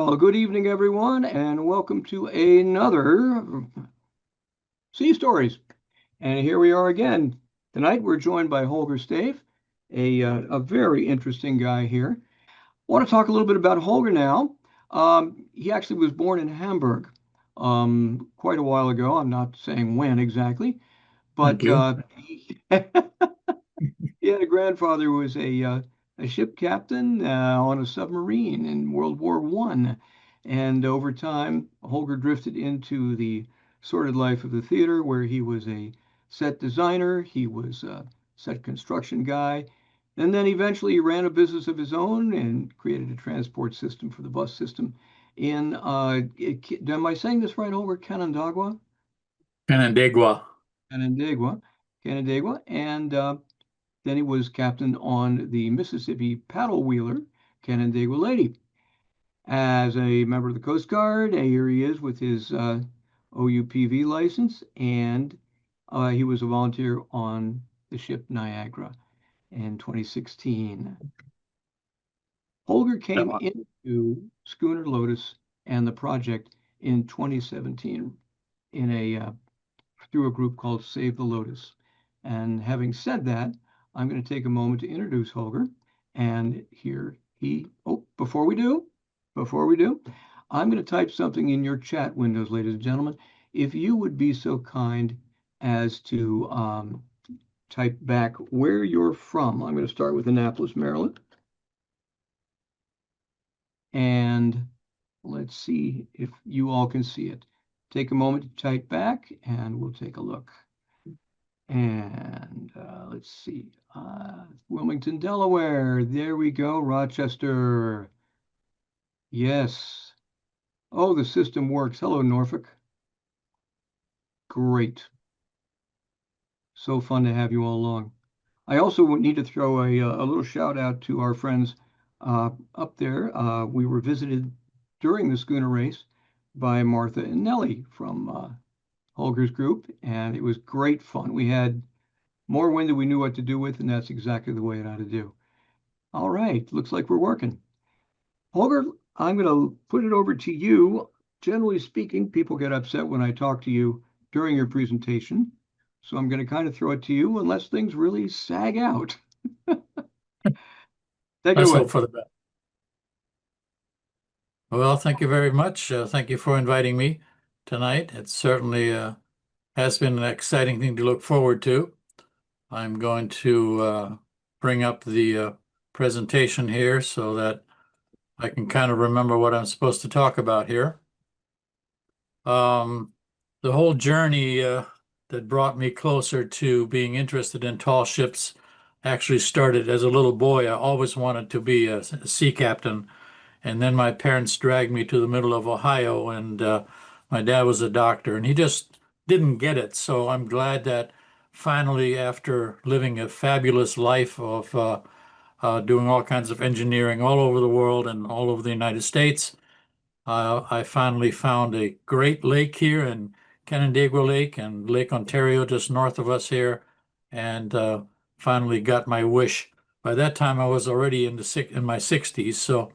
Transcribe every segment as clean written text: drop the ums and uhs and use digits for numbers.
Well, good evening, everyone, and welcome to another Sea Stories. And here we are again. Tonight we're joined by Holger Stave, a very interesting guy here. I want to talk a little bit about Holger now. He actually was born in Hamburg quite a while ago. I'm not saying when exactly, Thank but you. he had a grandfather who was a ship captain on a submarine in World War One, and over time, Holger drifted into the sordid life of the theater, where he was a set designer, he was a set construction guy, and then eventually he ran a business of his own and created a transport system for the bus system in, am I saying this right, Holger? Canandaigua? Canandaigua. Canandaigua, Canandaigua, and then he was captain on the Mississippi paddle wheeler, Canandaigua Lady. As a member of the Coast Guard, here he is with his OUPV license, and he was a volunteer on the ship Niagara in 2016. Holger came into Schooner Lotus and the project in 2017 in a through a group called Save the Lotus. And having said that, I'm going to take a moment to introduce Holger. And here before we do, I'm going to type something in your chat windows, ladies and gentlemen. If you would be so kind as to type back where you're from. I'm going to start with Annapolis, Maryland. And let's see if you all can see it. Take a moment to type back and we'll take a look. And let's see, Wilmington, Delaware. There we go. Rochester. Yes. Oh, the system works. Hello, Norfolk. Great. So fun to have you all along. I also need to throw a little shout out to our friends up there. We were visited during the schooner race by Martha and Nellie from Holger's group, and it was great fun. We had more wind than we knew what to do with, and that's exactly the way it ought to do. All right, looks like we're working. Holger, I'm going to put it over to you. Generally speaking, people get upset when I talk to you during your presentation, so I'm going to kind of throw it to you unless things really sag out. Take it Let's away. hope for the best. Well, thank you very much. Thank you for inviting me tonight. It certainly has been an exciting thing to look forward to. I'm going to bring up the presentation here so that I can kind of remember what I'm supposed to talk about here. The whole journey that brought me closer to being interested in tall ships actually started as a little boy. I always wanted to be a sea captain. And then my parents dragged me to the middle of Ohio, and my dad was a doctor, and he just didn't get it. So I'm glad that finally, after living a fabulous life of doing all kinds of engineering all over the world and all over the United States, I finally found a great lake here in Canandaigua Lake and Lake Ontario, just north of us here, and finally got my wish. By that time, I was already in my 60s, so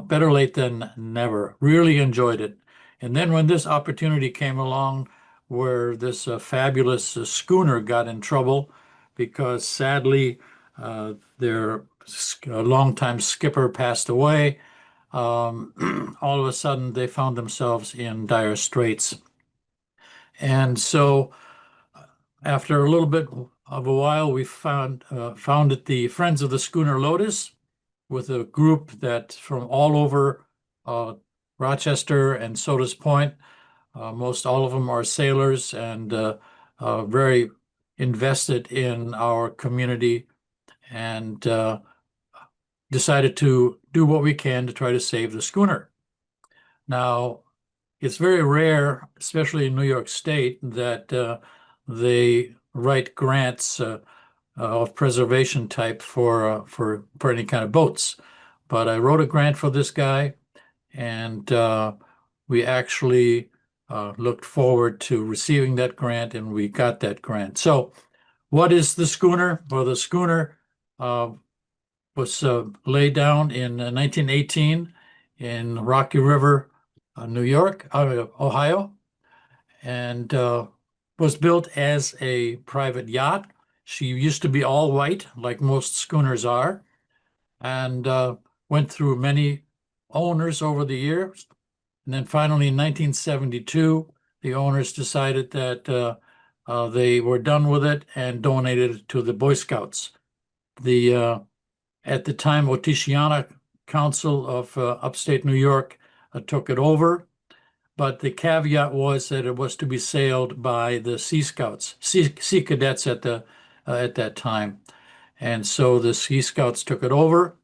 better late than never. Really enjoyed it. And then when this opportunity came along where this fabulous schooner got in trouble because sadly their longtime skipper passed away, all of a sudden they found themselves in dire straits. And so after a little bit of a while, we founded the Friends of the Schooner Lotus, with a group that from all over Rochester and Sodas Point. Most all of them are sailors and very invested in our community, and decided to do what we can to try to save the schooner. Now, it's very rare, especially in New York State, that they write grants of preservation type for any kind of boats. But I wrote a grant for this guy, and we actually looked forward to receiving that grant, and we got that grant. So what is the schooner? Well, the schooner was laid down in 1918 in Rocky River, New York, Ohio, and was built as a private yacht. She used to be all white, like most schooners are, and went through many owners over the years. And then finally, in 1972, the owners decided that they were done with it and donated it to the Boy Scouts. The At the time, Otishana Council of upstate New York took it over, but the caveat was that it was to be sailed by the Sea Scouts, Sea Cadets at that time, and so the Sea Scouts took it over.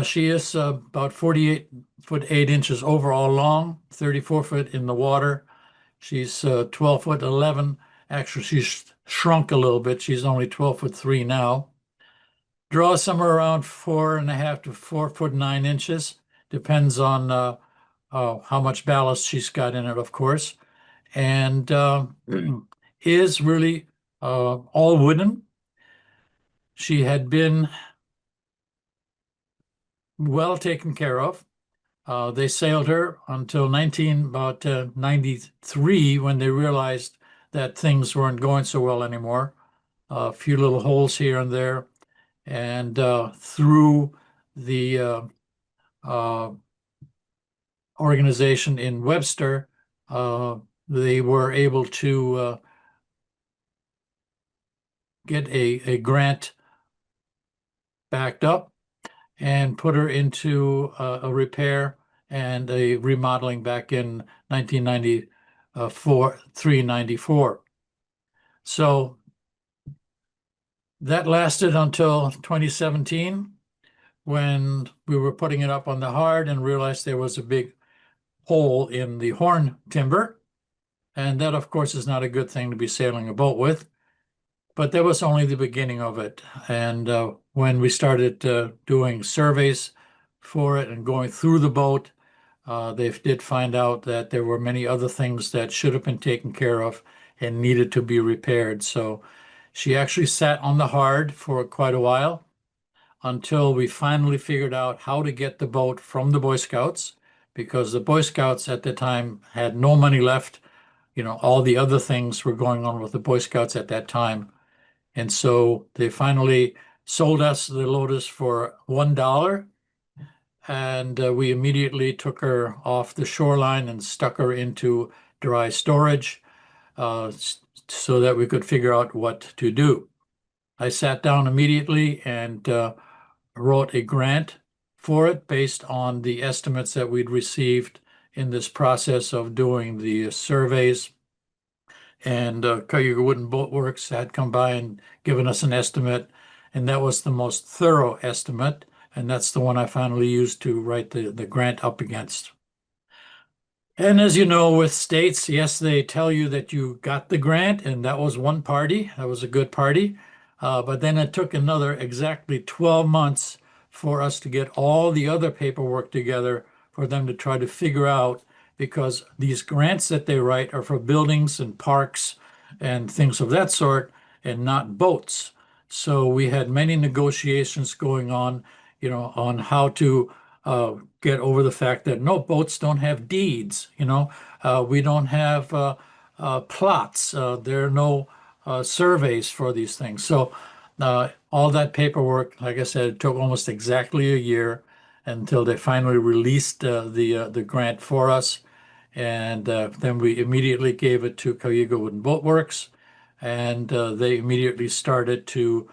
She is about 48 foot 8 inches overall long, 34 foot in the water. She's 12 foot 11. Actually, she's shrunk a little bit. She's only 12 foot 3 now. Draws somewhere around 4.5 to 4 foot 9 inches. Depends on how much ballast she's got in it, of course. And is really all wooden. She had been well taken care of. They sailed her until 93 when they realized that things weren't going so well anymore. A few little holes here and there. And through the organization in Webster, they were able to get a grant backed up and put her into a repair and a remodeling back in 1994, 394. So that lasted until 2017 when we were putting it up on the hard and realized there was a big hole in the horn timber. And that, of course, is not a good thing to be sailing a boat with. But that was only the beginning of it. And when we started doing surveys for it and going through the boat, they did find out that there were many other things that should have been taken care of and needed to be repaired. So she actually sat on the hard for quite a while until we finally figured out how to get the boat from the Boy Scouts, because the Boy Scouts at the time had no money left. You know, all the other things were going on with the Boy Scouts at that time. And so they finally sold us the Lotus for $1. And we immediately took her off the shoreline and stuck her into dry storage so that we could figure out what to do. I sat down immediately and wrote a grant for it based on the estimates that we'd received in this process of doing the surveys. And Cayuga Wooden Boat Works had come by and given us an estimate, and that was the most thorough estimate, and that's the one I finally used to write the grant up against. And as you know, with states, yes, they tell you that you got the grant, and that was one party. That was a good party. But then it took another exactly 12 months for us to get all the other paperwork together for them to try to figure out, because these grants that they write are for buildings and parks and things of that sort, and not boats. So we had many negotiations going on, you know, on how to get over the fact that no, boats don't have deeds, you know, we don't have plots, there are no surveys for these things. So all that paperwork, like I said, it took almost exactly a year until they finally released the grant for us. And then we immediately gave it to Cayuga Wooden Boat Works, and they immediately started to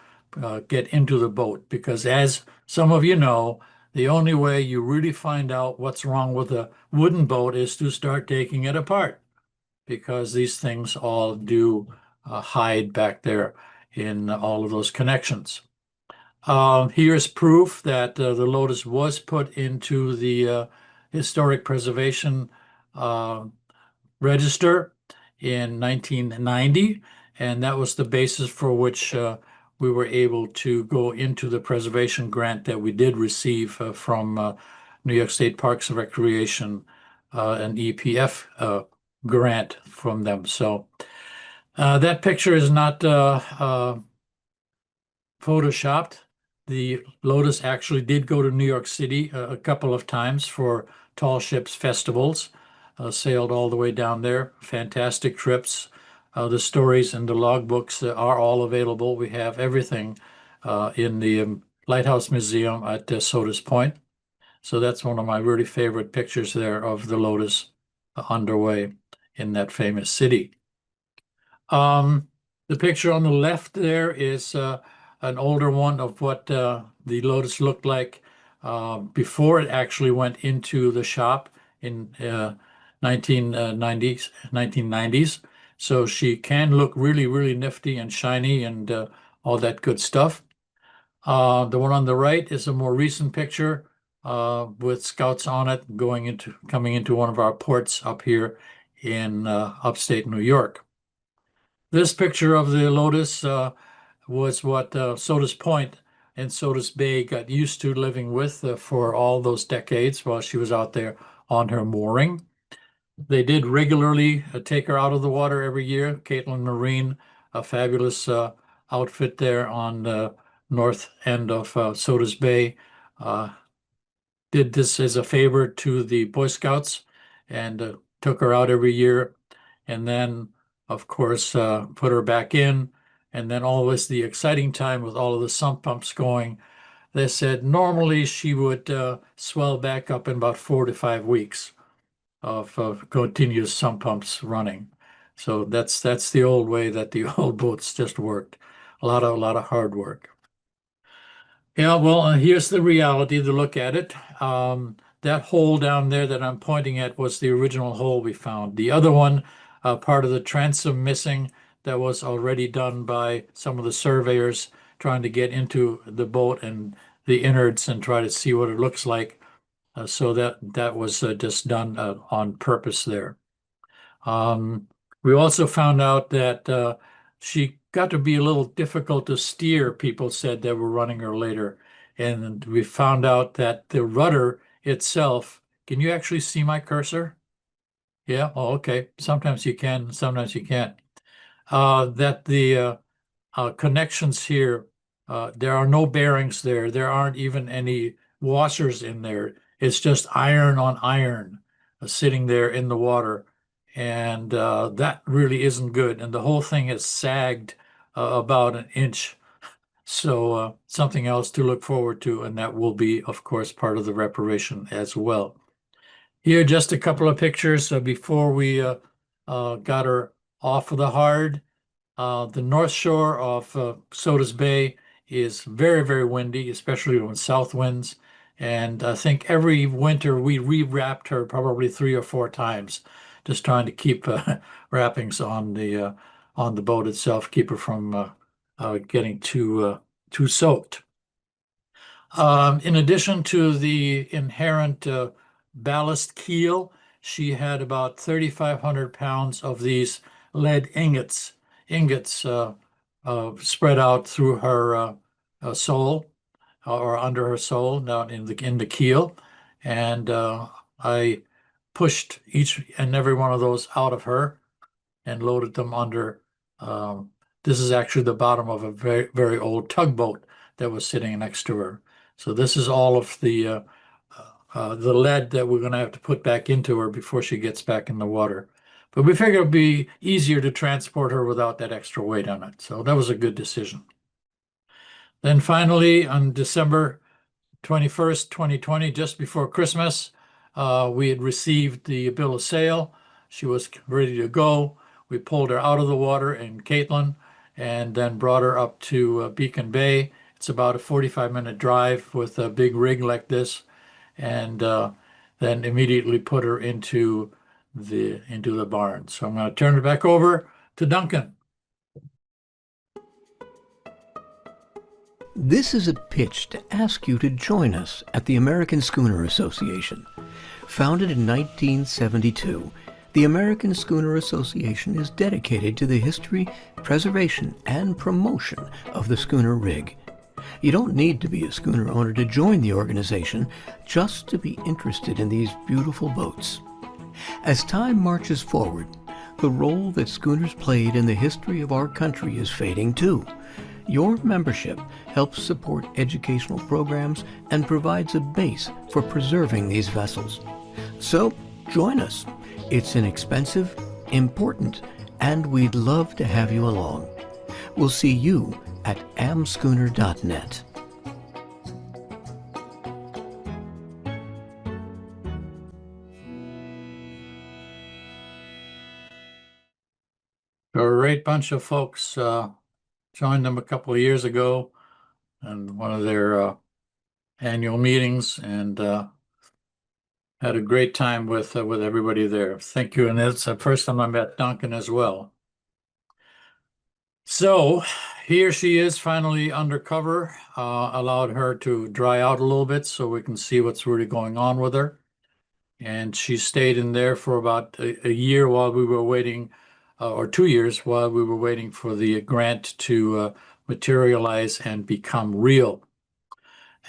get into the boat, because as some of you know, the only way you really find out what's wrong with a wooden boat is to start taking it apart, because these things all do hide back there in all of those connections. Here's proof that the Lotus was put into the Historic Preservation Register in 1990, and that was the basis for which we were able to go into the preservation grant that we did receive from New York State Parks and Recreation, an EPF grant from them. So that picture is not photoshopped. the Lotus actually did go to New York City a couple of times for tall ships festivals, sailed all the way down there. Fantastic trips. The stories and the logbooks are all available. We have everything in the Lighthouse Museum at Sodas Point. So that's one of my really favorite pictures there of the Lotus underway in that famous city. The picture on the left there is an older one of what the Lotus looked like before it actually went into the shop in 1990s. So she can look really, really nifty and shiny and all that good stuff. The one on the right is a more recent picture with scouts on it coming into one of our ports up here in upstate New York. This picture of the Lotus was what Sodas Point and Sodas Bay got used to living with for all those decades while she was out there on her mooring. They did regularly take her out of the water every year. Caitlin Marine, a fabulous outfit there on the north end of Sodas Bay, did this as a favor to the Boy Scouts and took her out every year. And then, of course, put her back in. And then always the exciting time with all of the sump pumps going. They said normally she would swell back up in about 4 to 5 weeks of continuous sump pumps running. So that's the old way that the old boats just worked. A lot of hard work. Yeah, well, here's the reality to look at it. That hole down there that I'm pointing at was the original hole we found. The other one, part of the transom missing, that was already done by some of the surveyors trying to get into the boat and the innards and try to see what it looks like. So that was just done on purpose there. We also found out that she got to be a little difficult to steer, people said that were running her later. And we found out that the rudder itself, can you actually see my cursor? Yeah, oh, okay. Sometimes you can, sometimes you can't. That the connections here, there are no bearings there. There aren't even any washers in there. It's just iron on iron sitting there in the water. And that really isn't good. And the whole thing is sagged about an inch. So something else to look forward to. And that will be, of course, part of the reparation as well. Here, just a couple of pictures before we got her off of the hard. The north shore of Sodas Bay is very, very windy, especially when south winds. And I think every winter we rewrapped her probably 3 or 4 times, just trying to keep wrappings on the boat itself, keep her from getting too soaked. In addition to the inherent ballast keel, she had about 3,500 pounds of these lead ingots spread out through her sole or under her sole down in the keel, and I pushed each and every one of those out of her and loaded them under. This is actually the bottom of a very, very old tugboat that was sitting next to her. So this is all of the lead that we're going to have to put back into her before she gets back in the water. But we figured it'd be easier to transport her without that extra weight on it. So that was a good decision. Then finally, on December 21st, 2020, just before Christmas, we had received the bill of sale. She was ready to go. We pulled her out of the water in Caitlin and then brought her up to Beacon Bay. It's about a 45-minute drive with a big rig like this, and then immediately put her into the barn. So I'm going to turn it back over to Duncan. This is a pitch to ask you to join us at the American Schooner Association. Founded in 1972, the American Schooner Association is dedicated to the history, preservation, and promotion of the schooner rig. You don't need to be a schooner owner to join the organization, just to be interested in these beautiful boats. As time marches forward, the role that schooners played in the history of our country is fading too. Your membership helps support educational programs and provides a base for preserving these vessels. So join us. It's inexpensive, important, and we'd love to have you along. We'll see you at amschooner.net. A great bunch of folks joined them a couple of years ago in one of their annual meetings, and had a great time with everybody there. Thank you. And it's the first time I met Duncan as well. So here she is finally undercover. Allowed her to dry out a little bit so we can see what's really going on with her. And she stayed in there for about a year while we were waiting, or 2 years while we were waiting for the grant to materialize and become real.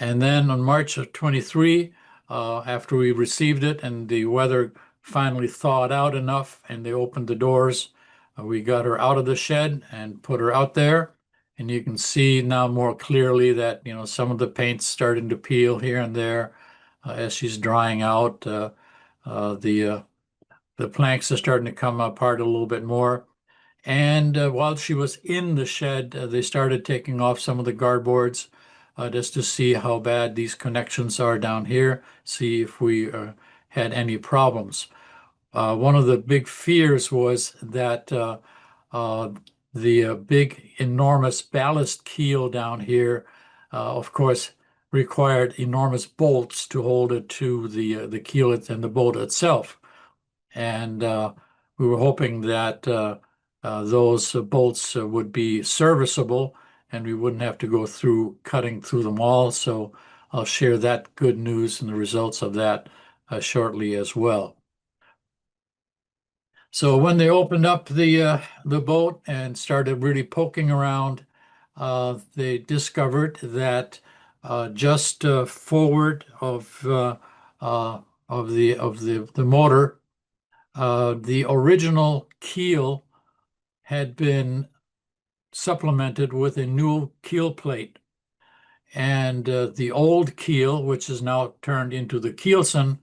And then on March of 23, after we received it and the weather finally thawed out enough and they opened the doors, we got her out of the shed and put her out there. And you can see now more clearly that, you know, some of the paint's starting to peel here and there as she's drying out. The planks are starting to come apart a little bit more. And while she was in the shed, they started taking off some of the guard-boards just to see how bad these connections are down here, see if we had any problems. One of the big fears was that the big, enormous ballast keel down here, of course, required enormous bolts to hold it to the keel and the boat itself. And we were hoping that those bolts would be serviceable and we wouldn't have to go through cutting through them all. So I'll share that good news and the results of that shortly as well. So when they opened up the boat and started really poking around, they discovered that just forward of the motor, the original keel had been supplemented with a new keel plate. And the old keel, which is now turned into the keelson,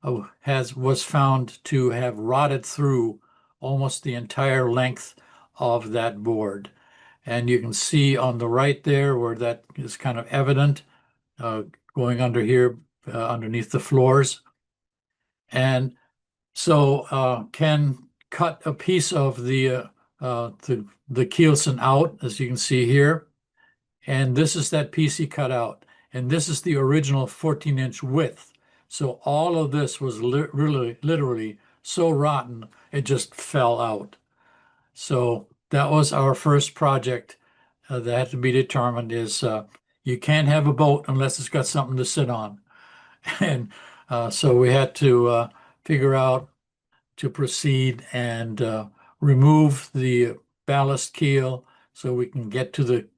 was found to have rotted through almost the entire length of that board. And you can see on the right there where that is kind of evident, going under here, underneath the floors. And so Ken cut a piece of the keelson out, as you can see here. And this is that piece he cut out. And this is the original 14-inch width. So all of this was literally so rotten, it just fell out. So that was our first project that had to be determined is you can't have a boat unless it's got something to sit on. And so we had to figure out to proceed and remove the ballast keel so we can get to the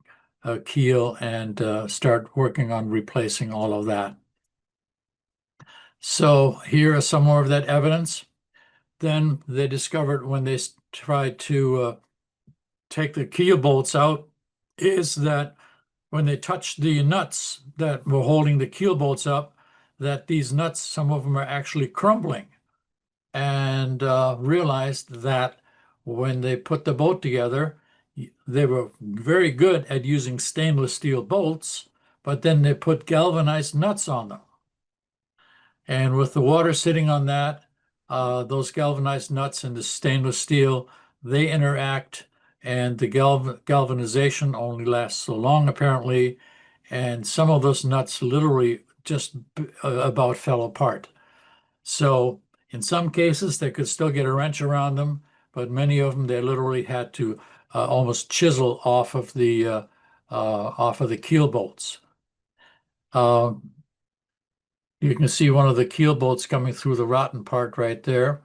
keel and start working on replacing all of that. So here are some more of that evidence. Then they discovered when they tried to take the keel bolts out is that when they touched the nuts that were holding the keel bolts up, that these nuts, some of them are actually crumbling, and realized that when they put the boat together, they were very good at using stainless steel bolts, but then they put galvanized nuts on them. And with the water sitting on that, those galvanized nuts and the stainless steel, they interact, and the galvanization only lasts so long, apparently. And some of those nuts literally just about fell apart. So in some cases, they could still get a wrench around them, but many of them, they literally had to almost chisel off of the keel bolts. You can see one of the keel bolts coming through the rotten part right there.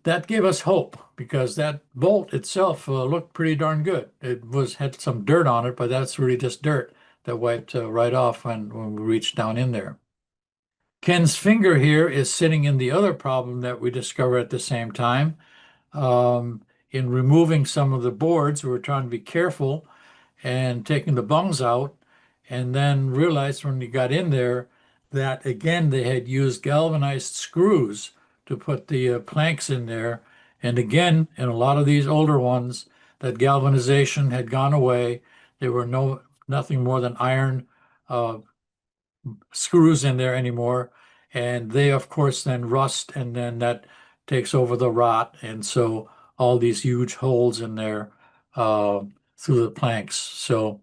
That gave us hope because that bolt itself looked pretty darn good. It had some dirt on it, but that's really just dirt that wiped right off when we reached down in there. Ken's finger here is sitting in the other problem that we discovered at the same time. In removing some of the boards, we were trying to be careful, and taking the bungs out, and then realized when you got in there that again they had used galvanized screws to put the planks in there. And again, in a lot of these older ones, that galvanization had gone away. There were nothing more than iron uh, screws in there anymore. And they, of course, then rust, and then that takes over the rot. And so all these huge holes in there through the planks. So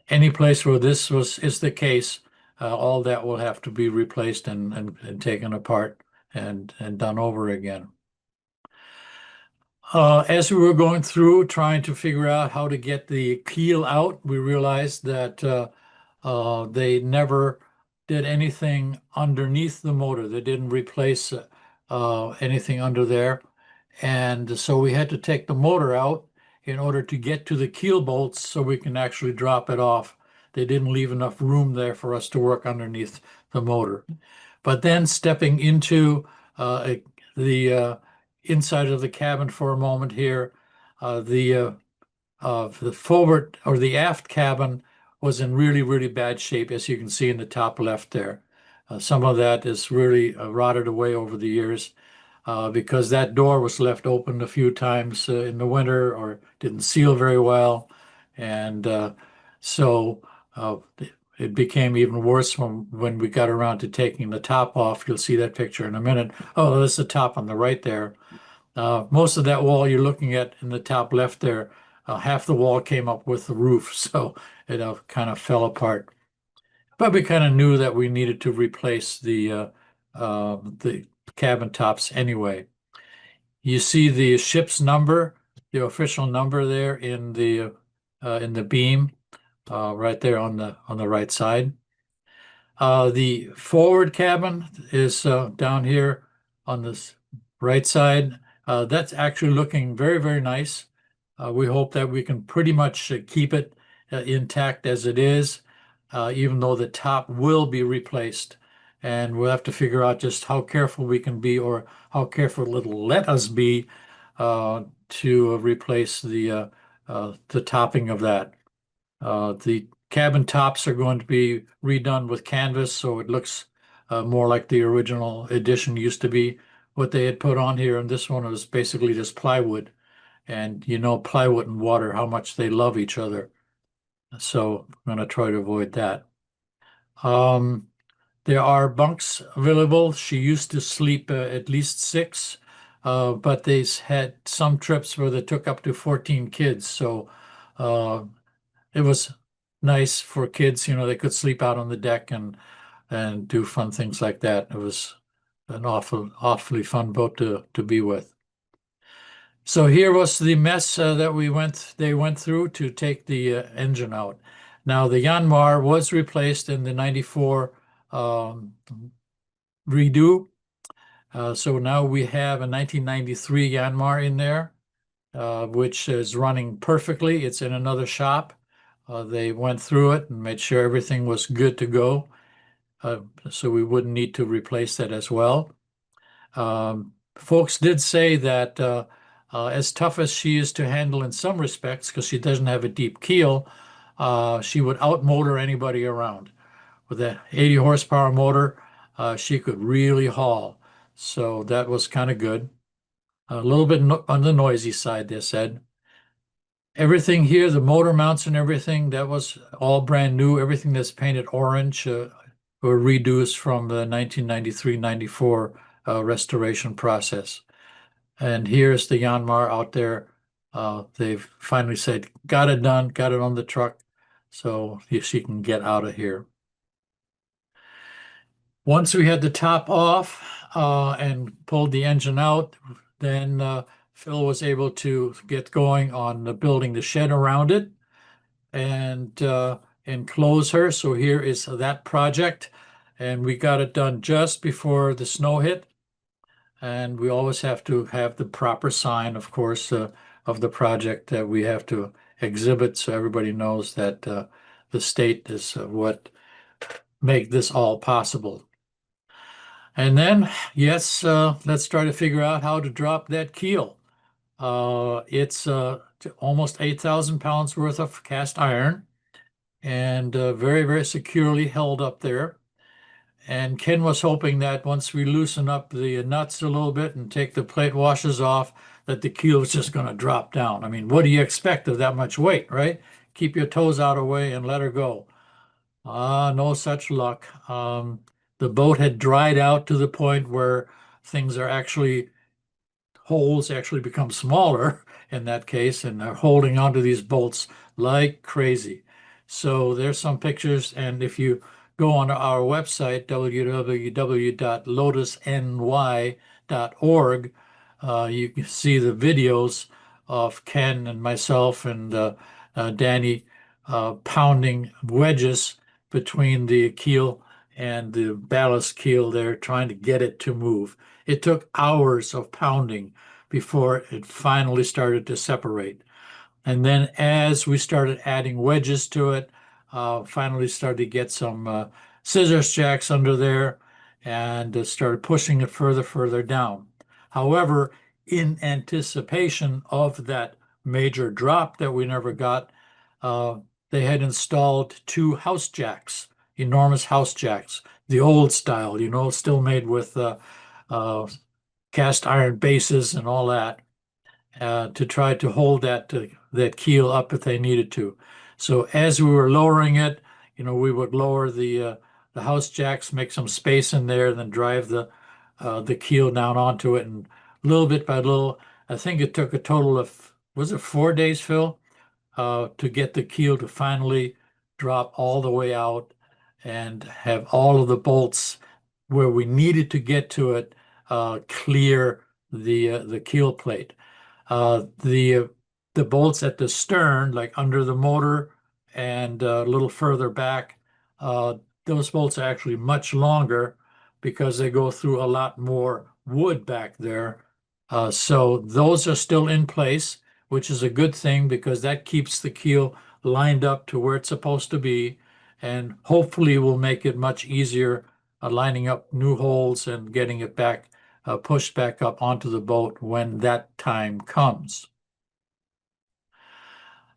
any place where this is the case, all that will have to be replaced and taken apart and done over again. As we were going through trying to figure out how to get the keel out, we realized that they never did anything underneath the motor. They didn't replace anything under there. And so we had to take the motor out in order to get to the keel bolts so we can actually drop it off. They didn't leave enough room there for us to work underneath the motor. But then stepping into the inside of the cabin for a moment here, the forward or the aft cabin was in really, really bad shape, as you can see in the top left there. Some of that is really rotted away over the years because that door was left open a few times in the winter or didn't seal very well. And so it became even worse when we got around to taking the top off. You'll see that picture in a minute. Oh, that's the top on the right there. Most of that wall you're looking at in the top left there, half the wall came up with the roof, so it kind of fell apart. But we kind of knew that we needed to replace the cabin tops anyway. You see the ship's number, the official number there in the beam, right there on the right side. The forward cabin is down here on this right side. That's actually looking very, very nice. We hope that we can pretty much keep it intact as it is, even though the top will be replaced. And we'll have to figure out just how careful we can be, or how careful it'll let us be to replace the topping of that. The cabin tops are going to be redone with canvas, so it looks more like the original edition used to be. What they had put on here, and this one was basically just plywood. And you know, plywood and water, how much they love each other. So I'm going to try to avoid that. There are bunks available. She used to sleep at least 6, but they had some trips where they took up to 14 kids. So it was nice for kids. You know, they could sleep out on the deck and do fun things like that. It was an awfully fun boat to be with. So here was the mess that they went through to take the engine out. Now the Yanmar was replaced in the 94 redo. So now we have a 1993 Yanmar in there, which is running perfectly. It's in another shop. They went through it and made sure everything was good to go. So we wouldn't need to replace that as well. Folks did say that as tough as she is to handle in some respects, because she doesn't have a deep keel, she would outmotor anybody around. With that 80 horsepower motor, she could really haul. So that was kind of good. A little bit on the noisy side, they said. Everything here, the motor mounts and everything, that was all brand new. Everything that's painted orange were reduced from the 1993-94 restoration process. And here's the Yanmar out there. They've finally said, got it done, got it on the truck, so she can get out of here. Once we had the top off and pulled the engine out, then Phil was able to get going on building the shed around it and enclose her. So here is that project, and we got it done just before the snow hit. And we always have to have the proper sign, of course, of the project that we have to exhibit, so everybody knows that the state is what make this all possible. And then, yes, let's try to figure out how to drop that keel. It's almost 8,000 pounds worth of cast iron, and very, very securely held up there. And Ken was hoping that once we loosen up the nuts a little bit and take the plate washers off, that the keel was just going to drop down. I mean, what do you expect of that much weight, right? Keep your toes out of the way and let her go. No such luck. The boat had dried out to the point where things are actually, holes actually become smaller in that case, and they're holding onto these bolts like crazy. So there's some pictures, and if you go on our website, www.lotusny.org, you can see the videos of Ken and myself and Danny pounding wedges between the keel and the ballast keel there, trying to get it to move. It took hours of pounding before it finally started to separate. And then as we started adding wedges to it, finally started to get some scissors jacks under there and started pushing it further down. However, in anticipation of that major drop that we never got, they had installed two house jacks, enormous house jacks, the old style, still made with cast iron bases and all that, to try to hold that keel up if they needed to. So as we were lowering it, we would lower the house jacks, make some space in there, then drive the keel down onto it, and little bit by little. I think it took a total of, was it 4 days, Phil, to get the keel to finally drop all the way out and have all of the bolts where we needed to get to it clear the keel plate. The bolts at the stern, like under the motor and a little further back, those bolts are actually much longer because they go through a lot more wood back there. So those are still in place, which is a good thing because that keeps the keel lined up to where it's supposed to be, and hopefully will make it much easier lining up new holes and getting it back, pushed back up onto the boat when that time comes.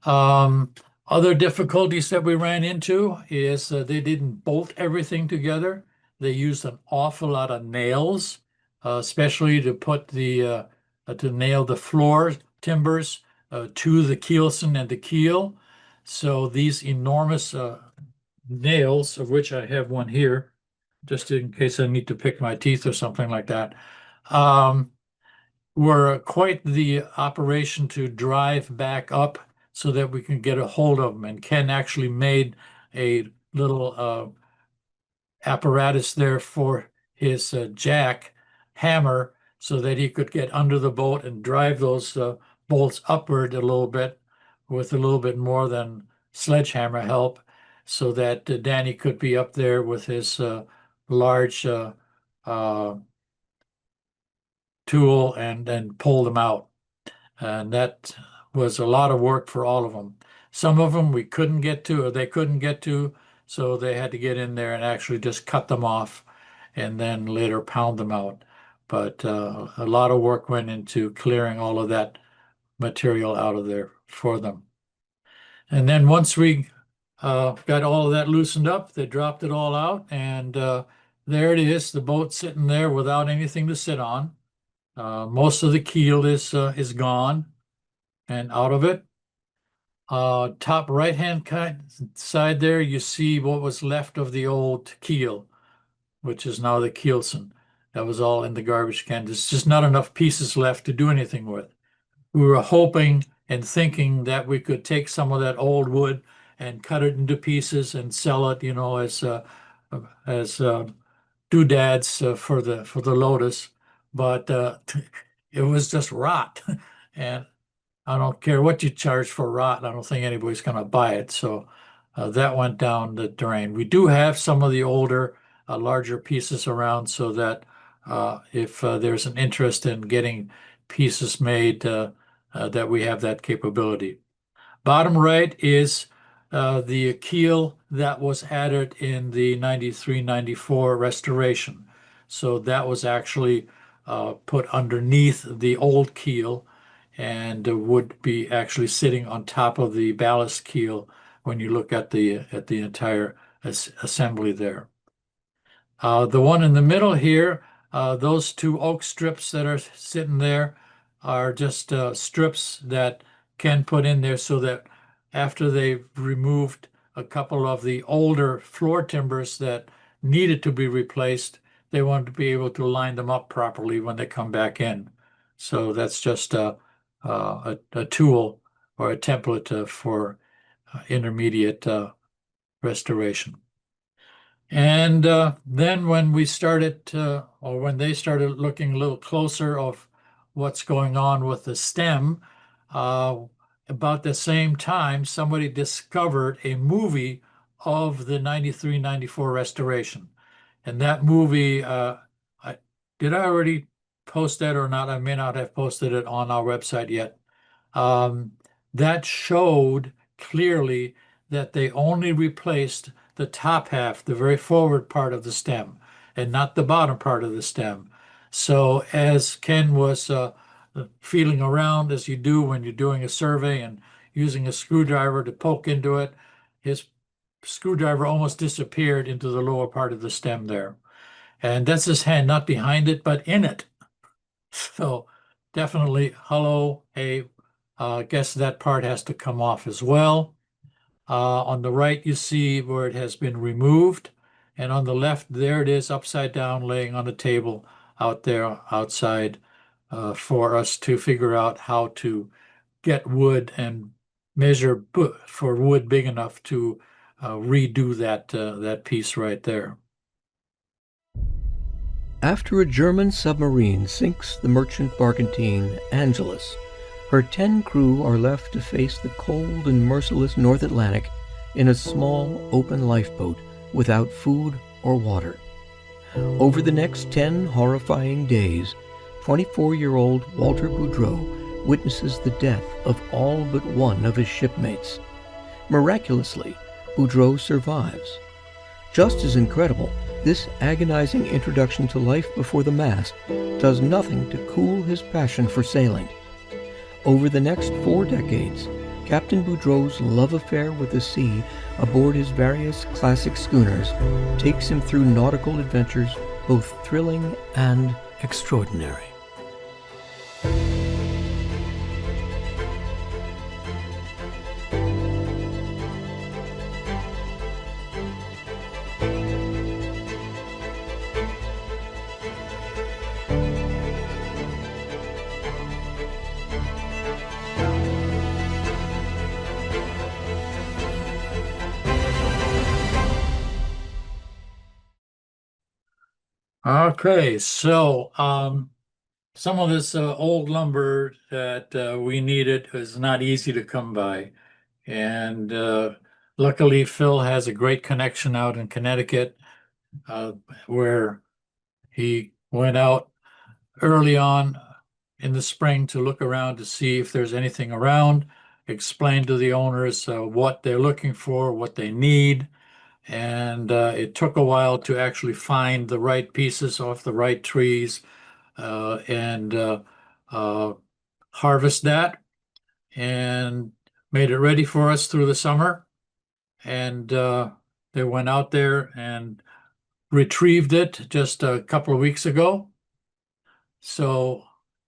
Other difficulties that we ran into is they didn't bolt everything together. They used an awful lot of nails, especially to put to nail the floor timbers to the keelson and the keel. So these enormous nails, of which I have one here, just in case I need to pick my teeth or something like that, were quite the operation to drive back up so that we can get a hold of them. And Ken actually made a little apparatus there for his jack hammer so that he could get under the boat and drive those bolts upward a little bit with a little bit more than sledgehammer help, so that Danny could be up there with his large tool and pull them out. And that was a lot of work for all of them. Some of them we couldn't get to, or they couldn't get to, so they had to get in there and actually just cut them off and then later pound them out. But a lot of work went into clearing all of that material out of there for them. And then once we got all of that loosened up, they dropped it all out, and there it is, the boat sitting there without anything to sit on. Most of the keel is gone and out of it. Top right-hand side there, you see what was left of the old keel, which is now the keelson. That was all in the garbage can. There's just not enough pieces left to do anything with. We were hoping and thinking that we could take some of that old wood and cut it into pieces and sell it, as doodads for the Lotus, but it was just rot, and I don't care what you charge for rot. I don't think anybody's going to buy it. So that went down the drain. We do have some of the older, larger pieces around, so that if there's an interest in getting pieces made, that we have that capability. Bottom right is the keel that was added in the 93-94 restoration. So that was actually put underneath the old keel, and would be actually sitting on top of the ballast keel when you look at the entire assembly there. The one in the middle here, those two oak strips that are sitting there are just strips that Ken put in there so that after they've removed a couple of the older floor timbers that needed to be replaced, they wanted to be able to line them up properly when they come back in. So that's just a tool or a template for intermediate restoration. And then when we started, or when they started looking a little closer of what's going on with the stem, about the same time, somebody discovered a movie of the 93-94 restoration. And that movie, did I already post that or not? I may not have posted it on our website yet. That showed clearly that they only replaced the top half, the very forward part of the stem, and not the bottom part of the stem. So as Ken was feeling around, as you do when you're doing a survey and using a screwdriver to poke into it, his screwdriver almost disappeared into the lower part of the stem there. And that's his hand, not behind it, but in it. So definitely, hello, hey, guess that part has to come off as well. On the right, you see where it has been removed. And on the left, there it is upside down, laying on the table out there outside for us to figure out how to get wood and measure for wood big enough to redo that piece right there. After a German submarine sinks the merchant barkentine Angelus, her 10 crew are left to face the cold and merciless North Atlantic in a small, open lifeboat without food or water. Over the next 10 horrifying days, 24-year-old Walter Boudreau witnesses the death of all but one of his shipmates. Miraculously, Boudreau survives. Just as incredible, this agonizing introduction to life before the mast does nothing to cool his passion for sailing. Over the next 4 decades, Captain Boudreau's love affair with the sea aboard his various classic schooners takes him through nautical adventures both thrilling and extraordinary. Okay, so some of this old lumber that we needed is not easy to come by. And luckily, Phil has a great connection out in Connecticut where he went out early on in the spring to look around to see if there's anything around, explain to the owners what they're looking for, what they need. And it took a while to actually find the right pieces off the right trees and harvest that, and made it ready for us through the summer. And they went out there and retrieved it just a couple of weeks ago. So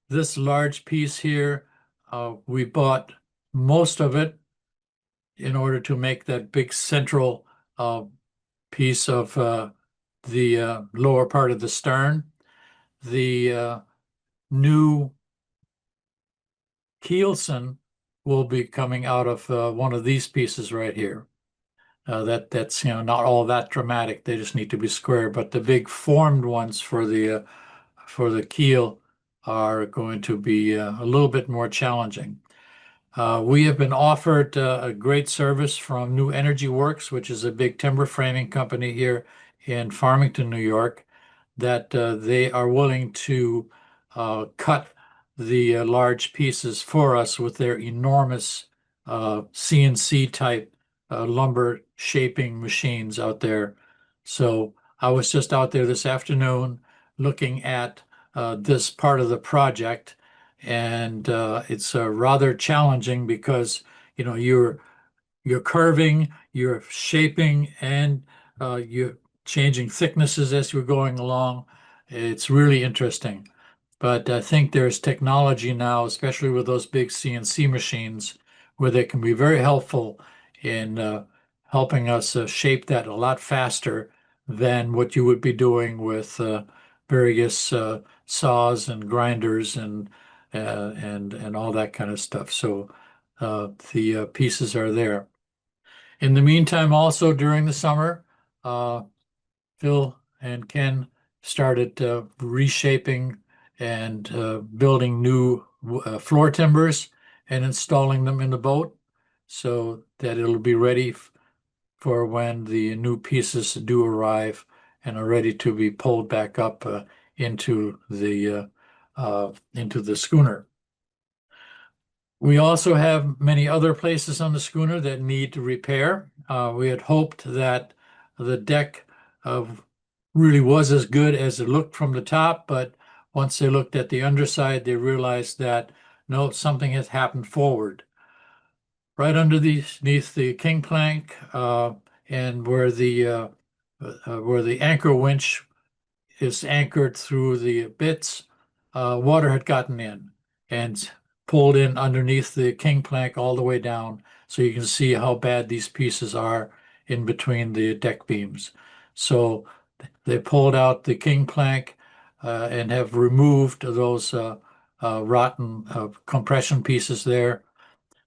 this large piece here, we bought most of it in order to make that big central piece of the lower part of the stern. The new keelson will be coming out of one of these pieces right here. That's not all that dramatic. They just need to be square. But the big formed ones for the keel are going to be a little bit more challenging. We have been offered a great service from New Energy Works, which is a big timber framing company here in Farmington, New York, that they are willing to cut the large pieces for us with their enormous CNC type lumber shaping machines out there. So I was just out there this afternoon looking at this part of the project, and it's rather challenging because you're curving, you're shaping, and you're changing thicknesses as you're going along. It's really interesting. But I think there's technology now, especially with those big CNC machines, where they can be very helpful in helping us shape that a lot faster than what you would be doing with various saws and grinders and all that kind of stuff. So the pieces are there. In the meantime, also during the summer, uh, Phil and Ken started reshaping and building new floor timbers and installing them in the boat so that it'll be ready for when the new pieces do arrive and are ready to be pulled back up into the schooner. We also have many other places on the schooner that need repair. We had hoped that the deck really was as good as it looked from the top, but once they looked at the underside, they realized that no, something has happened forward. Right underneath the king plank and where the anchor winch is anchored through the bits, water had gotten in and pulled in underneath the king plank all the way down. So you can see how bad these pieces are in between the deck beams. So they pulled out the king plank and have removed those rotten compression pieces there.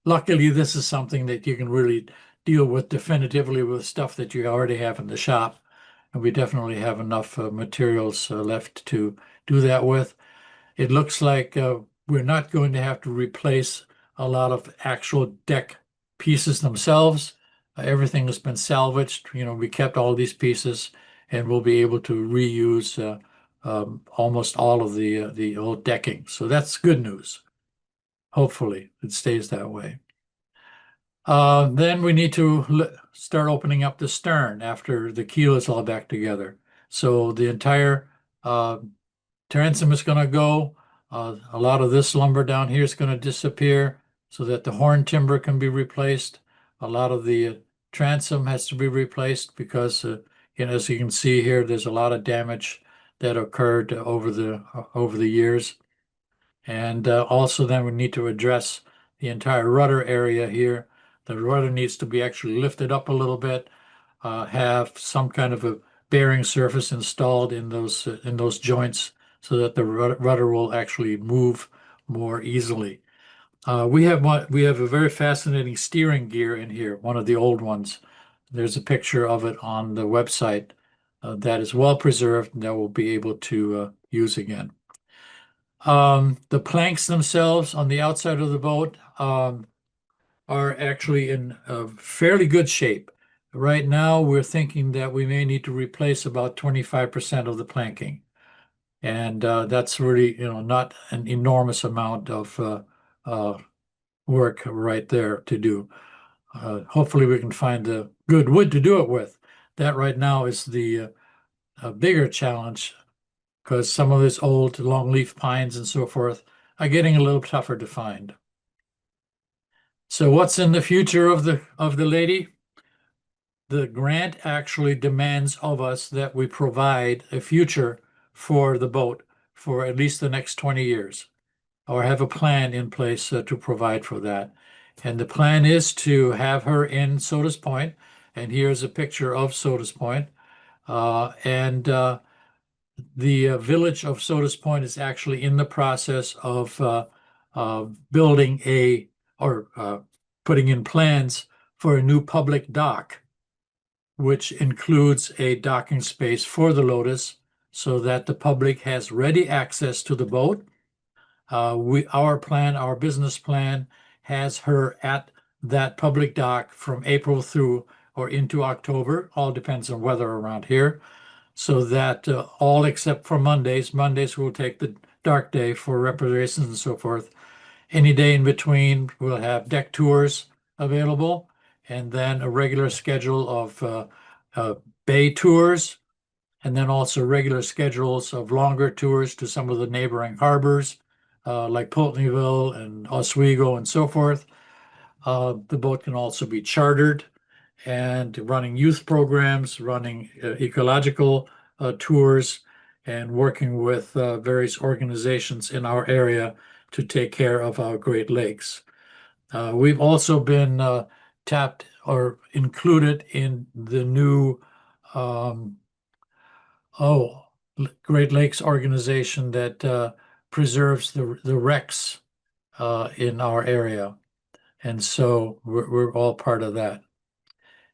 Luckily, this is something that you can really deal with definitively with stuff that you already have in the shop. And we definitely have enough materials left to do that with. It looks like we're not going to have to replace a lot of actual deck pieces themselves. Everything has been salvaged. We kept all these pieces and we'll be able to reuse almost all of the old decking. So that's good news. Hopefully it stays that way. Then we need to start opening up the stern after the keel is all back together. So the entire transom is going to go. A lot of this lumber down here is going to disappear so that the horn timber can be replaced. A lot of the transom has to be replaced because, as you can see here, there's a lot of damage that occurred over the years. And also then we need to address the entire rudder area here. The rudder needs to be actually lifted up a little bit, have some kind of a bearing surface installed in those joints so that the rudder will actually move more easily. We have a very fascinating steering gear in here, one of the old ones. There's a picture of it on the website that is well preserved and that we'll be able to use again. The planks themselves on the outside of the boat are actually in fairly good shape. Right now, we're thinking that we may need to replace about 25% of the planking. And that's really, not an enormous amount of work right there to do. Hopefully we can find the good wood to do it with. That right now is the bigger challenge because some of these old longleaf pines and so forth are getting a little tougher to find. So what's in the future of the lady? The grant actually demands of us that we provide a future for the boat for at least the next 20 years, or have a plan in place to provide for that. And the plan is to have her in Sodas Point, and here's a picture of Sodas Point. The village of Sodas Point is actually in the process of building putting in plans for a new public dock, which includes a docking space for the Lotus so that the public has ready access to the boat. Our business plan has her at that public dock from April through or into October, all depends on weather around here, so that all except for Mondays will take the dark day for reparations and so forth. Any day in between, we'll have deck tours available, and then a regular schedule of bay tours, and then also regular schedules of longer tours to some of the neighboring harbors like Pulteneyville and Oswego and so forth. The boat can also be chartered and running youth programs, running ecological tours, and working with various organizations in our area to take care of our Great Lakes. We've also been tapped or included in the new um, oh, Great Lakes organization that preserves the wrecks in our area. And so we're all part of that.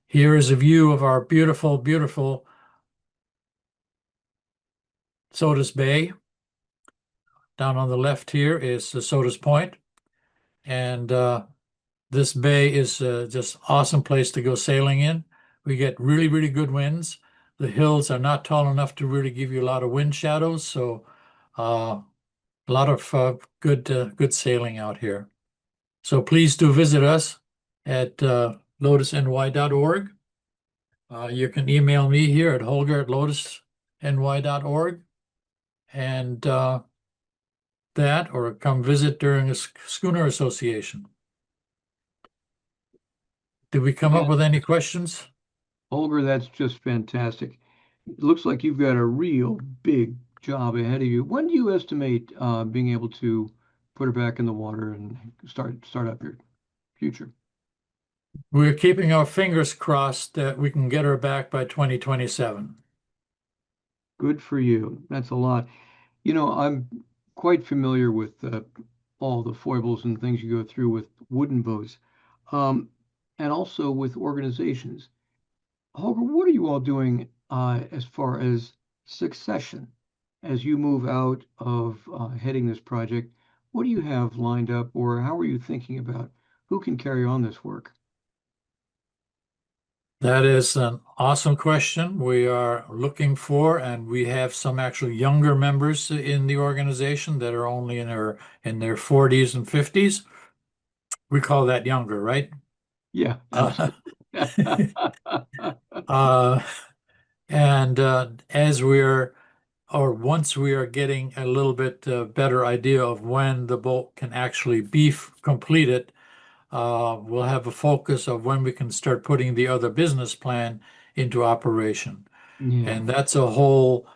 Here is a view of our beautiful, beautiful Sodas Bay. Down on the left here is the Sodas Point. And this bay is just awesome place to go sailing in. We get really, really good winds. The hills are not tall enough to really give you a lot of wind shadows, so a lot of good sailing out here. So please do visit us at lotusny.org. You can email me here at holger@lotusny.org, and that, or come visit during a schooner association. Did we come up with any questions? Holger, that's just fantastic. It looks like you've got a real big job ahead of you. When do you estimate being able to put her back in the water and start up your future? We're keeping our fingers crossed that we can get her back by 2027. Good for you. That's a lot. You know, I'm quite familiar with all the foibles and things you go through with wooden boats, um, and also with organizations. Holger, what are you all doing as far as succession as you move out of heading this project? What do you have lined up, or how are you thinking about who can carry on this work? That is an awesome question. We are looking for, and we have some actually younger members in the organization that are only in their 40s and 50s. We call that younger, right? Yeah, Uh, absolutely. uh, and as we're, or once we are getting a little bit better idea of when the boat can actually be completed, we'll have a focus of when we can start putting the other business plan into operation. Yeah, And that's a whole,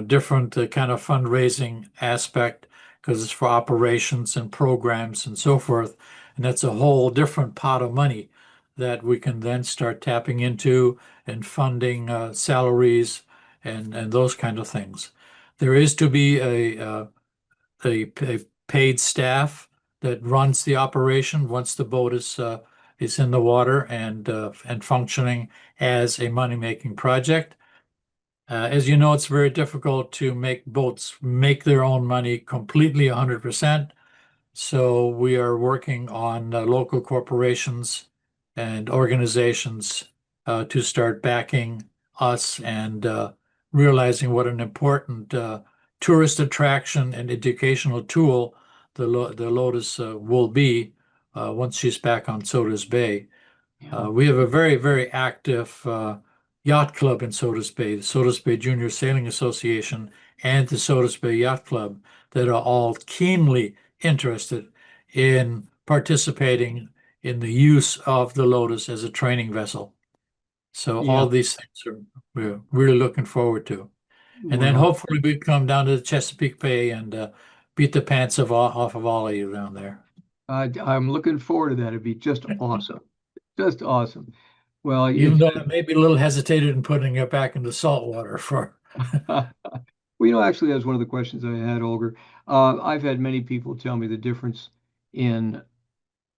different kind of fundraising aspect because it's for operations and programs and so forth. And that's a whole different pot of money that we can then start tapping into and funding salaries and those kind of things. There is to be a paid staff that runs the operation once the boat is in the water and functioning as a money-making project. As you know, it's very difficult to make boats make their own money completely 100%. So we are working on local corporations and organizations to start backing us and realizing what an important tourist attraction and educational tool the Lotus will be once she's back on Sodas Bay. yeah, We have a very, very active yacht club in Sodas Bay, the Sodas Bay Junior Sailing Association and the Sodas Bay Yacht Club, that are all keenly interested in participating in the use of the Lotus as a training vessel. So all yeah. these things we're really looking forward to. And then Well, hopefully we come down to the Chesapeake Bay and beat the pants off of all of you down there. I'm looking forward to that. It'd be just awesome. Just awesome. Well, Even it's though I may be a little hesitated in putting it back into salt water for. well, actually, that's one of the questions I had, Olger. I've had many people tell me the difference in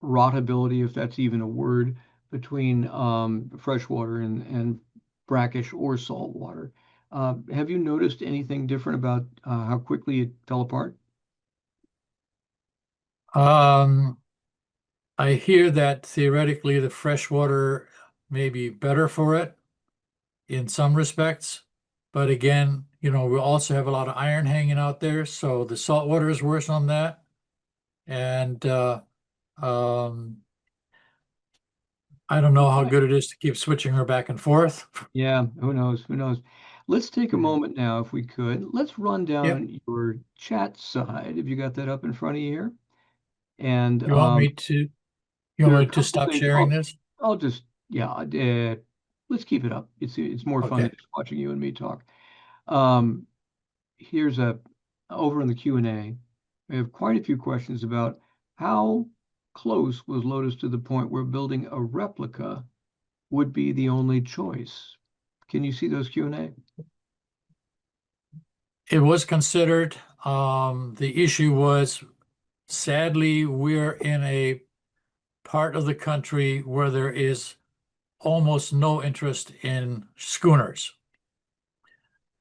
rotability, if that's even a word, between freshwater and brackish or salt water. Have you noticed anything different about how quickly it fell apart? Um, I hear that theoretically the freshwater may be better for it in some respects, but again, we also have a lot of iron hanging out there, so the salt water is worse on that. And um, I don't know how Okay. good it is to keep switching her back and forth. Yeah, who knows? Who knows? Let's take a Okay. moment now, if we could. Let's run Yep. down your chat side. Have you got that up in front of you here? And You want me to, you there want are a me to couple stop things. sharing this? I'll just, yeah, let's keep it up. It's more fun than Okay. just watching you and me talk. Um, here's over in the Q&A. We have quite a few questions about how close was Lotus to the point where building a replica would be the only choice. Can you see those Q&A? It was considered. The issue was, sadly, we're in a part of the country where there is almost no interest in schooners,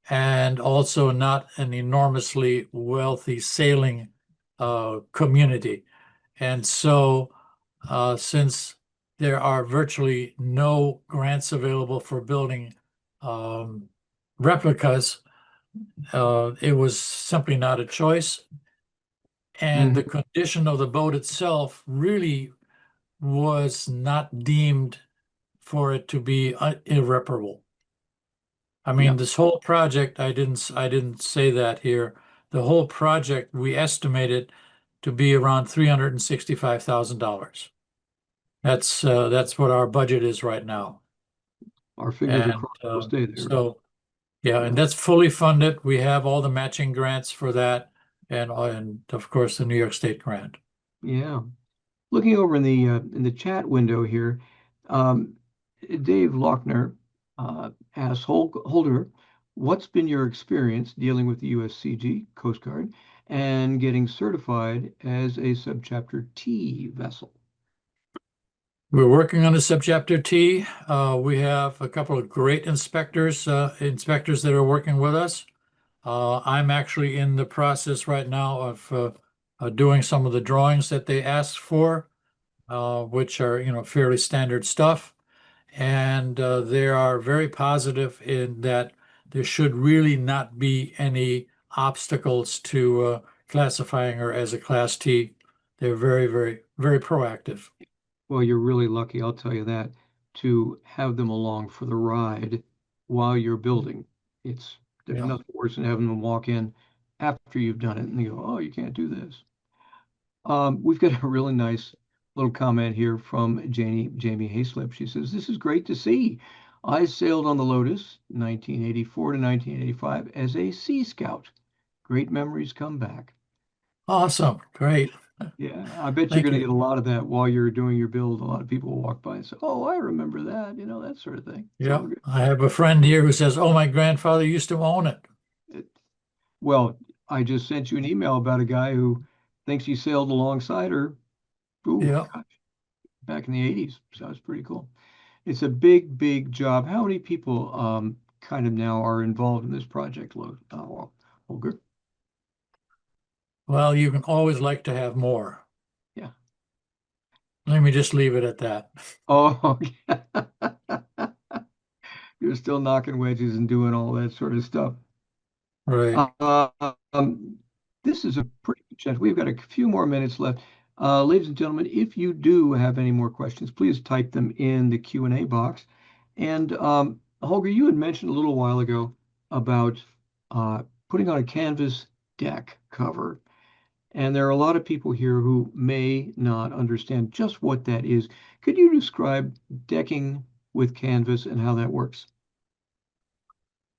and also not an enormously wealthy sailing community. And so, since there are virtually no grants available for building um, replicas, it was simply not a choice. And the Hmm. condition of the boat itself really was not deemed for it to be irreparable. I Yeah, mean, this whole project, I didn't say that here. The whole project we estimated to be around $365,000. That's what our budget is right now. our fingers are And crossed. We'll stay there. so yeah, and Yeah, that's fully funded. We have all the matching grants for that, and of course the New York State grant. yeah. Looking over in the chat window here, um, Dave Lochner asks Holder, what's been your experience dealing with the USCG Coast Guard and getting certified as a Subchapter T vessel? We're working on a subchapter T. We have a couple of great inspectors that are working with us. I'm actually in the process right now of doing some of the drawings that they asked for, which are, fairly standard stuff. And they are very positive in that there should really not be any obstacles to classifying her as a Class T. They're very, very, very proactive. Well, you're really lucky, I'll tell you that, to have them along for the ride while you're building. There's Yeah. nothing worse than having them walk in after you've done it and they go, oh, you can't do this. We've got a really nice little comment here from Jamie Hayslip. She says, this is great to see. I sailed on the Lotus 1984 to 1985 as a Sea Scout. Great memories come back. Awesome. Great. Yeah, I bet you're Thank going to you. get a lot of that while you're doing your build. A lot of people will walk by and say, oh, I remember that, that sort of thing. It's all Yeah. good. I have a friend here who says, oh, my grandfather used to own it. It- well, I just sent you an email about a guy who thinks he sailed alongside her. Ooh, Yeah. gosh, back in the 80s. So it's pretty cool. It's a big, big job. How many people kind of now are involved in this project, Holger? Well, you can always like to have more. Yeah. Let me just leave it at that. Oh, you're still knocking wedges and doing all that sort of stuff. Right. Uh, um, this is a pretty good chat. We've got a few more minutes left. Ladies and gentlemen, if you do have any more questions, please type them in the Q&A box. And Holger, you had mentioned a little while ago about putting on a canvas deck cover. And there are a lot of people here who may not understand just what that is. Could you describe decking with canvas and how that works?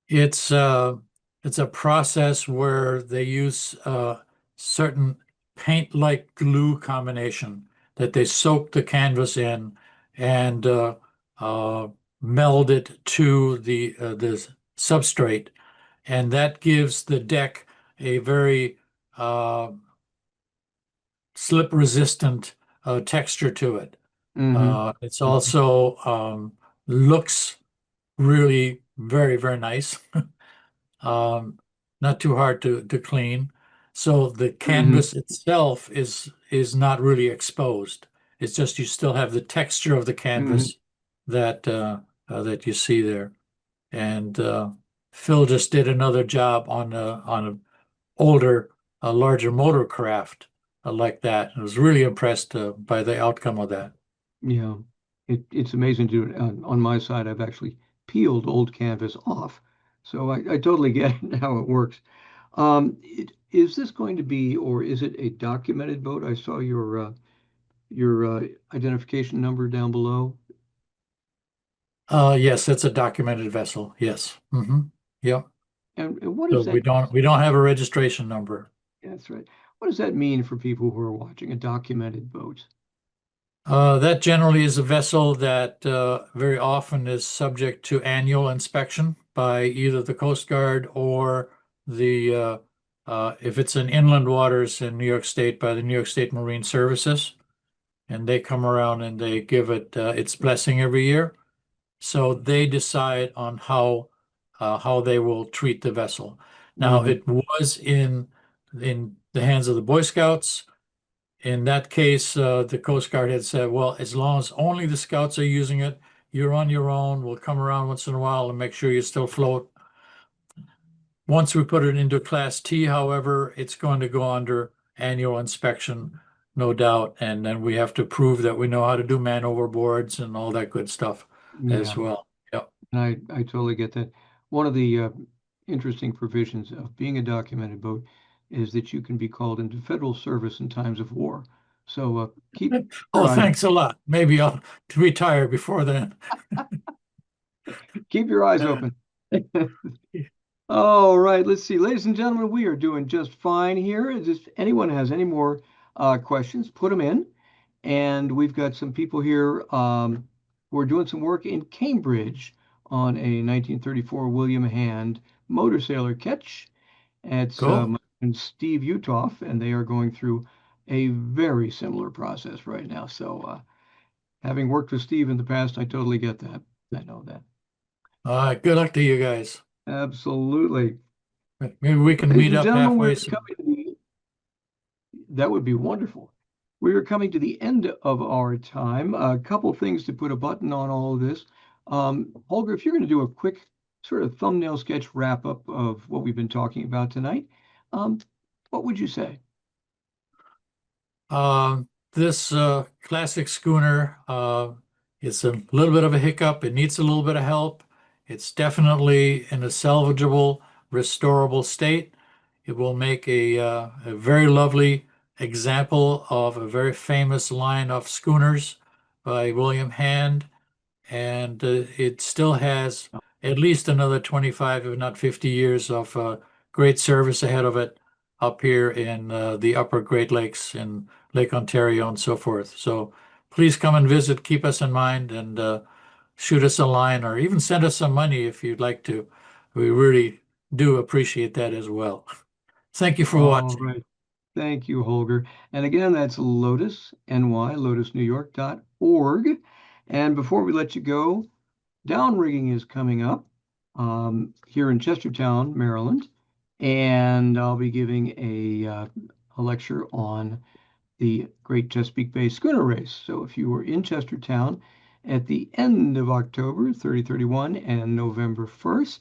It's uh it's a process where they use certain paint-like glue combination that they soak the canvas in and uh, meld it to the substrate, and that gives the deck a very uh, slip-resistant texture to it. Mm-hmm. It's also looks really very, very nice. Um, Not too hard to clean. So the Mm-hmm. canvas itself is not really exposed. It's just you still have the texture of the Mm-hmm. canvas that you see there. And Phil just did another job on a older, a larger motor craft like that. I was really impressed by the outcome of that. Yeah, it's amazing to do it. On my side, I've actually peeled old canvas off So I totally get how it works. Is this going to be, or is it a documented boat? I saw your identification number down below. Yes, it's a documented vessel. Yes. Yep. And what So does that, we don't have a registration number. that's right. What does that mean for people who are watching a documented boat? That generally is a vessel that very often is subject to annual inspection by either the Coast Guard or if it's in inland waters in New York State, by the New York State Marine Services. And they come around and they give it its blessing every year. So they decide on how they will treat the vessel. Now, Hmm. it was in the hands of the Boy Scouts. In that case, the Coast Guard had said, well, as long as only the Scouts are using it, you're on your own. We'll come around once in a while and make sure you still float. Once we put it into Class T, however, it's going to go under annual inspection, no doubt. And then we have to prove that we know how to do man overboards and all that good stuff Yeah, as well. Yep. and I totally get that. One of the interesting provisions of being a documented boat is that you can be called into federal service in times of war. So keep your Oh, eyes thanks a lot. Maybe I'll retire before then. keep your eyes open. All right, let's see. Ladies and gentlemen, we are doing just fine here. If anyone has any more questions, put them in. And we've got some people here who are doing some work in Cambridge on a 1934 William Hand motor sailor ketch. It's Cool. my friend Steve Utoff, and they are going through a very similar process right now. So, having worked with Steve in the past, I totally get that. I know that. All right. Good luck to you guys. Absolutely. Maybe we can Ladies meet and up gentlemen, halfway soon. that would be wonderful. We are coming to the end of our time. A couple things to put a button on all of this. Holger, if you're going to do a quick sort of thumbnail sketch wrap up of what we've been talking about tonight, um, what would you say? This classic schooner is a little bit of a hiccup. It needs a little bit of help. It's definitely in a salvageable, restorable state. It will make a very lovely example of a very famous line of schooners by William Hand, and it still has at least another 25, if not 50 years of great service ahead of it up here in the upper Great Lakes in Lake Ontario and so forth. So please come and visit, keep us in mind, and shoot us a line or even send us some money if you'd like to. We really do appreciate that as well. Thank you for All watching. right. Thank you, Holger. And again, that's Lotus, NY, lotusnewyork.org. And before we let you go, downrigging is coming up here in Chestertown, Maryland. And I'll be giving a lecture on the Great Chesapeake Bay Schooner Race. So if you were in Chestertown at the end of October 30/31 and November 1st,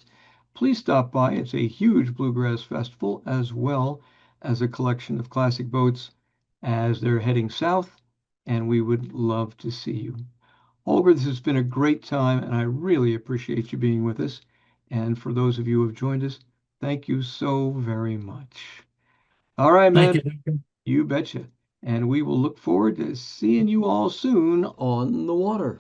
please stop by. It's a huge bluegrass festival as well as a collection of classic boats as they're heading south, and we would love to see you. Holger, this has been a great time, and I really appreciate you being with us. And for those of you who have joined us, thank you so very much. All right, Thank man. you, Duncan. You betcha. And we will look forward to seeing you all soon on the water.